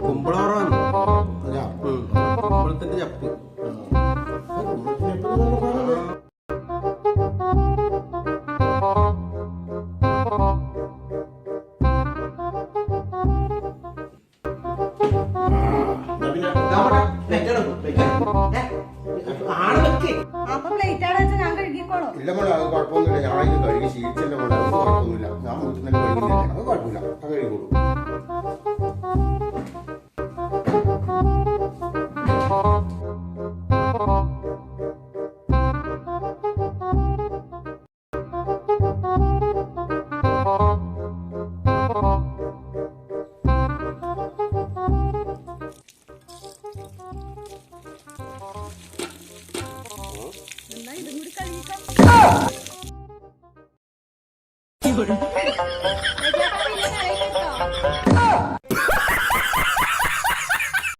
കുമ്പളോറാണ് കുമ്പളത്തിന്റെ ചപ്പ്. ഇല്ല മോളെ, അത് കുഴപ്പമൊന്നുമില്ല. ഞാൻ ഇത് കഴുകി ശീലിച്ചല്ല മോളെ, അത് കുഴപ്പമൊന്നുമില്ല. ഞാൻ വീട്ടിൽ തന്നെ കഴുകുന്നില്ല, അത് കുഴപ്പമില്ല. അത് കഴുകിക്കോളൂ. ഇതും കൂടി കഴിക്കാം.